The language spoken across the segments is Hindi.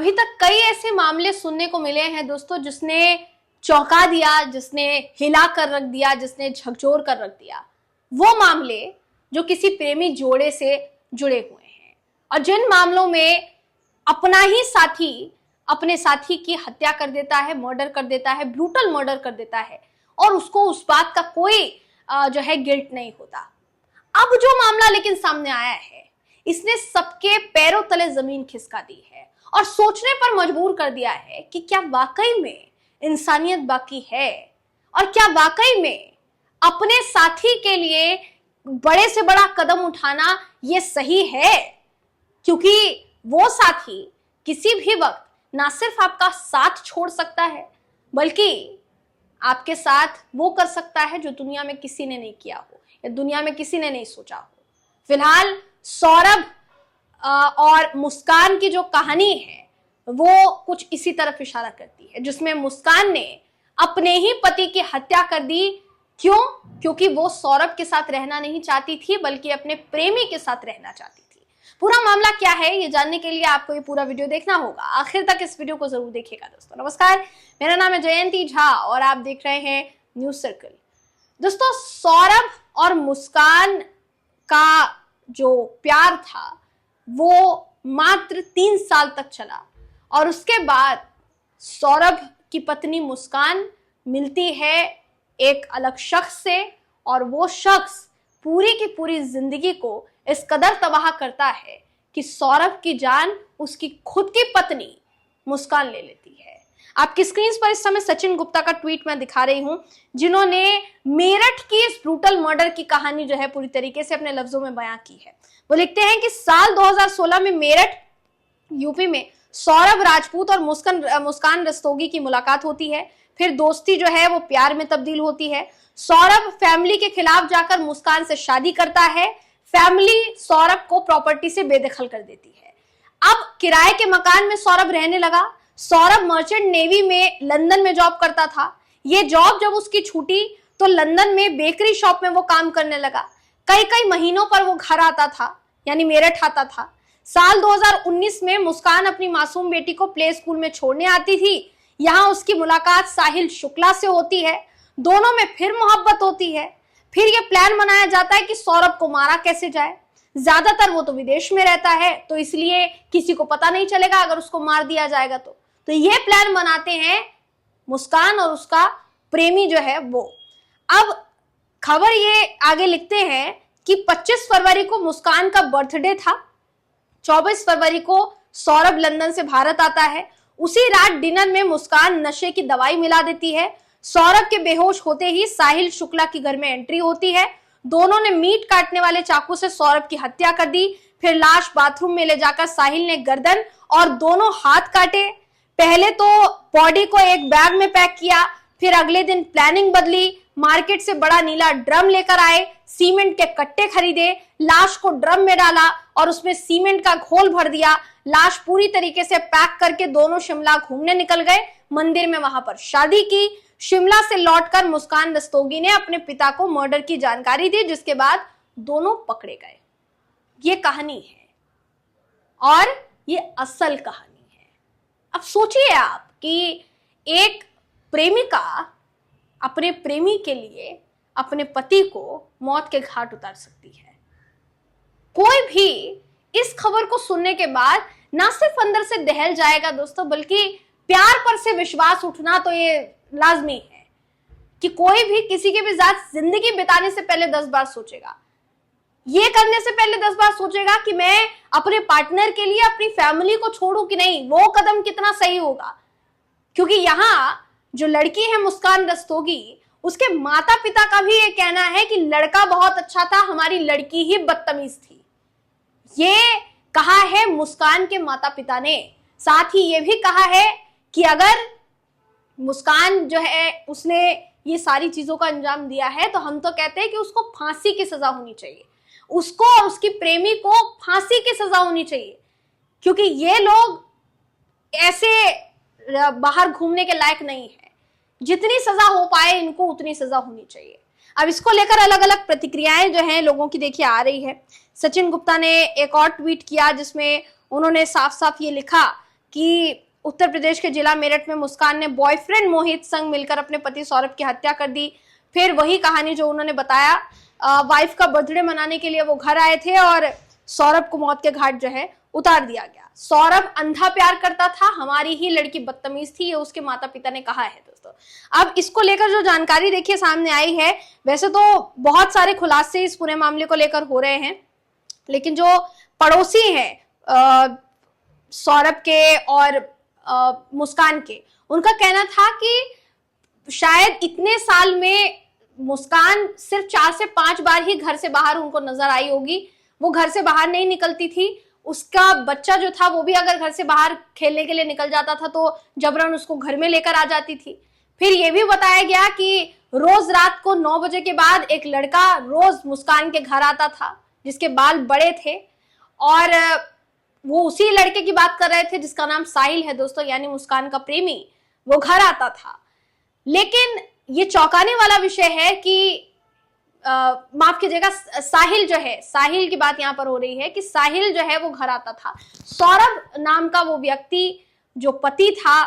अभी तक कई ऐसे मामले सुनने को मिले हैं दोस्तों जिसने चौंका दिया, जिसने हिला कर रख दिया, जिसने झकझोर कर रख दिया। वो मामले जो किसी प्रेमी जोड़े से जुड़े हुए हैं और जिन मामलों में अपना ही साथी अपने साथी की हत्या कर देता है, मर्डर कर देता है, ब्रूटल मर्डर कर देता है और उसको उस बात का कोई जो है गिल्ट नहीं होता। अब जो मामला लेकिन सामने आया है, इसने सबके पैरों तले जमीन खिसका दी है और सोचने पर मजबूर कर दिया है कि क्या वाकई में इंसानियत बाकी है और क्या वाकई में अपने साथी के लिए बड़े से बड़ा कदम उठाना ये सही है। क्योंकि वो साथी किसी भी वक्त ना सिर्फ आपका साथ छोड़ सकता है बल्कि आपके साथ वो कर सकता है जो दुनिया में किसी ने नहीं किया हो या दुनिया में किसी ने नहीं सोचा हो। फिलहाल सौरभ और मुस्कान की जो कहानी है वो कुछ इसी तरफ इशारा करती है, जिसमें मुस्कान ने अपने ही पति की हत्या कर दी। क्यों? क्योंकि वो सौरभ के साथ रहना नहीं चाहती थी बल्कि अपने प्रेमी के साथ रहना चाहती थी। पूरा मामला क्या है ये जानने के लिए आपको ये पूरा वीडियो देखना होगा। आखिर तक इस वीडियो को जरूर देखिएगा दोस्तों। नमस्कार, मेरा नाम है जयंती झा और आप देख रहे हैं न्यूज सर्कल। दोस्तों, सौरभ और मुस्कान का जो प्यार था वो मात्र 3 साल तक चला और उसके बाद सौरभ की पत्नी मुस्कान मिलती है एक अलग शख्स से और वो शख्स पूरी की पूरी जिंदगी को इस कदर तबाह करता है कि सौरभ की जान उसकी खुद की पत्नी मुस्कान ले लेती है। आपकी स्क्रीन पर इस समय सचिन गुप्ता का ट्वीट मैं दिखा रही हूं, जिन्होंने मेरठ की इस ब्रूटल मर्डर की कहानी जो है पूरी तरीके से अपने लफ्जों में बयां की है। वो लिखते हैं कि साल 2016 में मेरठ यूपी में सौरभ राजपूत और मुस्कान रस्तोगी की मुलाकात होती है। फिर दोस्ती जो है वो प्यार में तब्दील होती है। सौरभ फैमिली के खिलाफ जाकर मुस्कान से शादी करता है। फैमिली सौरभ को प्रॉपर्टी से बेदखल कर देती है। अब किराए के मकान में सौरभ रहने लगा। सौरभ मर्चेंट नेवी में लंदन में जॉब करता था। ये जॉब जब उसकी छूटी तो लंदन में बेकरी शॉप में वो काम करने लगा। कई कई महीनों पर वो घर आता था, यानी मेरठ आता था। साल 2019 में मुस्कान अपनी मासूम बेटी को प्ले स्कूल में छोड़ने आती थी। यहाँ उसकी मुलाकात साहिल शुक्ला से होती है। दोनों में फिर मोहब्बत होती है। फिर यह प्लान बनाया जाता है कि सौरभ को मारा कैसे जाए। ज्यादातर वो तो विदेश में रहता है तो इसलिए किसी को पता नहीं चलेगा अगर उसको मार दिया जाएगा तो ये प्लान बनाते हैं मुस्कान और उसका प्रेमी जो है वो। अब खबर ये आगे लिखते हैं कि 25 फरवरी को मुस्कान का बर्थडे था। 24 फरवरी को सौरभ लंदन से भारत आता है। उसी रात डिनर में मुस्कान नशे की दवाई मिला देती है। सौरभ के बेहोश होते ही साहिल शुक्ला की घर में एंट्री होती है। दोनों ने मीट काटने वाले चाकू से सौरभ की हत्या कर दी। फिर लाश बाथरूम में ले जाकर साहिल ने गर्दन और दोनों हाथ काटे। पहले तो बॉडी को एक बैग में पैक किया, फिर अगले दिन प्लानिंग बदली। मार्केट से बड़ा नीला ड्रम लेकर आए, सीमेंट के कट्टे खरीदे, लाश को ड्रम में डाला और उसमें सीमेंट का घोल भर दिया। लाश पूरी तरीके से पैक करके दोनों शिमला घूमने निकल गए। मंदिर में वहां पर शादी की। शिमला से लौटकर मुस्कान रस्तोगी ने अपने पिता को मर्डर की जानकारी दी, जिसके बाद दोनों पकड़े गए। ये कहानी है और ये असल कहानी है। अब सोचिए आप कि एक प्रेमिका अपने प्रेमी के लिए अपने पति को मौत के घाट उतार सकती है। कोई भी इस खबर को सुनने के बाद ना सिर्फ अंदर से दहल जाएगा दोस्तों, बल्कि प्यार पर से विश्वास उठना तो ये लाजमी है कि कोई भी किसी के भी साथ जिंदगी बिताने से पहले 10 बार सोचेगा। ये करने से पहले 10 बार सोचेगा कि मैं अपने पार्टनर के लिए अपनी फैमिली को छोड़ूं कि नहीं, वो कदम कितना सही होगा। क्योंकि यहाँ जो लड़की है मुस्कान रस्तोगी, उसके माता पिता का भी ये कहना है कि लड़का बहुत अच्छा था, हमारी लड़की ही बदतमीज थी। ये कहा है मुस्कान के माता पिता ने। साथ ही ये भी कहा है कि अगर मुस्कान जो है उसने ये सारी चीजों का अंजाम दिया है तो हम तो कहते हैं कि उसको फांसी की सजा होनी चाहिए। उसको और उसकी प्रेमी को फांसी की सजा होनी चाहिए, क्योंकि ये लोग ऐसे बाहर घूमने के लायक नहीं है। जितनी सजा हो पाए इनको उतनी सजा होनी चाहिए। अब इसको लेकर अलग अलग प्रतिक्रियाएं जो हैं लोगों की देखिए आ रही है। सचिन गुप्ता ने एक और ट्वीट किया जिसमें उन्होंने साफ साफ ये लिखा कि उत्तर प्रदेश के जिला मेरठ में मुस्कान ने बॉयफ्रेंड मोहित संग मिलकर अपने पति सौरभ की हत्या कर दी। फिर वही कहानी जो उन्होंने बताया, वाइफ का बर्थडे मनाने के लिए वो घर आए थे और सौरभ को मौत के घाट जो है उतार दिया गया। सौरभ अंधा प्यार करता था, हमारी ही लड़की बदतमीज थी, ये उसके माता पिता ने कहा है दोस्तों। अब इसको लेकर जो जानकारी देखिए सामने आई है, वैसे तो बहुत सारे खुलासे इस पूरे मामले को लेकर हो रहे हैं, लेकिन जो पड़ोसी हैं सौरभ के और मुस्कान के, उनका कहना था कि शायद इतने साल में मुस्कान सिर्फ 4 से 5 बार ही घर से बाहर उनको नजर आई होगी। वो घर से बाहर नहीं निकलती थी, उसका बच्चा जो था वो भी अगर घर से बाहर खेलने के लिए निकल जाता था तो जबरन उसको घर में लेकर आ जाती थी। फिर ये भी बताया गया कि रोज रात को 9 बजे के बाद एक लड़का रोज मुस्कान के घर आता था जिसके बाल बड़े थे, और वो उसी लड़के की बात कर रहे थे जिसका नाम साहिल है दोस्तों, यानी मुस्कान का प्रेमी। वो घर आता था, लेकिन ये चौंकाने वाला विषय है कि माफ कीजिएगा, साहिल जो है, साहिल की बात यहाँ पर हो रही है कि साहिल जो है वो घर आता था। सौरभ नाम का वो व्यक्ति जो पति था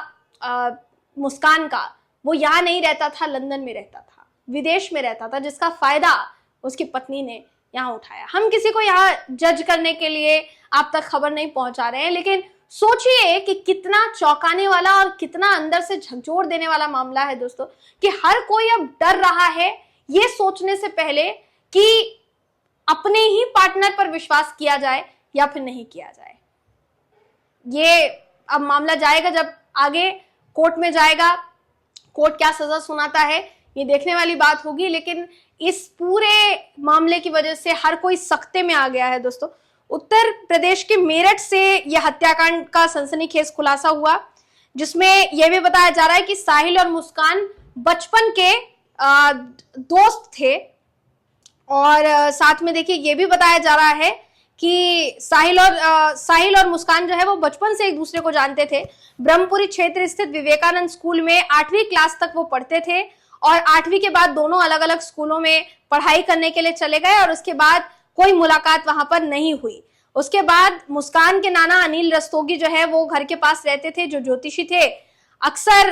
मुस्कान का, वो यहाँ नहीं रहता था, लंदन में रहता था, विदेश में रहता था, जिसका फायदा उसकी पत्नी ने यहाँ उठाया। हम किसी को यहाँ जज करने के लिए आप तक खबर नहीं पहुंचा रहे हैं, लेकिन सोचिए कि कितना चौंकाने वाला और कितना अंदर से झकझोर देने वाला मामला है दोस्तों, कि हर कोई अब डर रहा है ये सोचने से पहले कि अपने ही पार्टनर पर विश्वास किया जाए या फिर नहीं किया जाए। ये अब मामला जाएगा, जब आगे कोर्ट में जाएगा, कोर्ट क्या सजा सुनाता है ये देखने वाली बात होगी। लेकिन इस पूरे मामले की वजह से हर कोई सख्ते में आ गया है दोस्तों। उत्तर प्रदेश के मेरठ से यह हत्याकांड का सनसनीखेज खुलासा हुआ, जिसमें यह भी बताया जा रहा है कि साहिल और मुस्कान बचपन के दोस्त थे, और साथ में देखिए ये भी बताया जा रहा है कि साहिल और मुस्कान जो है वो बचपन से एक दूसरे को जानते थे। ब्रह्मपुरी क्षेत्र स्थित विवेकानंद स्कूल में 8वीं क्लास तक वो पढ़ते थे, और 8वीं के बाद दोनों अलग अलग स्कूलों में पढ़ाई करने के लिए चले गए, और उसके बाद कोई मुलाकात वहां पर नहीं हुई। उसके बाद मुस्कान के नाना अनिल रस्तोगी जो है वो घर के पास रहते थे, जो ज्योतिषी थे। अक्सर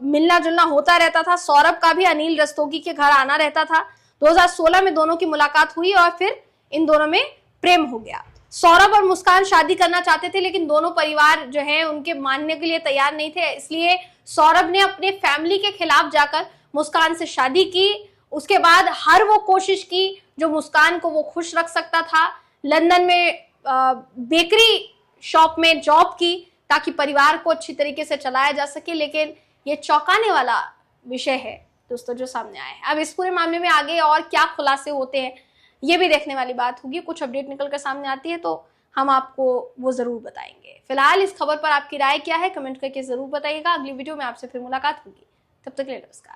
मिलना जुलना होता रहता था। सौरभ का भी अनिल रस्तोगी के घर आना रहता था। 2016 में दोनों की मुलाकात हुई और फिर इन दोनों में प्रेम हो गया। सौरभ और मुस्कान शादी करना चाहते थे, लेकिन दोनों परिवार जो है उनके मानने के लिए तैयार नहीं थे, इसलिए सौरभ ने अपने फैमिली के खिलाफ जाकर मुस्कान से शादी की। उसके बाद हर वो कोशिश की जो मुस्कान को वो खुश रख सकता था। लंदन में बेकरी शॉप में जॉब की ताकि परिवार को अच्छी तरीके से चलाया जा सके। लेकिन ये चौंकाने वाला विषय है दोस्तों जो सामने आया है। अब इस पूरे मामले में आगे और क्या खुलासे होते हैं ये भी देखने वाली बात होगी। कुछ अपडेट निकल कर सामने आती है तो हम आपको वो जरूर बताएंगे। फिलहाल इस खबर पर आपकी राय क्या है कमेंट करके जरूर बताइएगा। अगली वीडियो में आपसे फिर मुलाकात होगी, तब तक के लिए नमस्कार।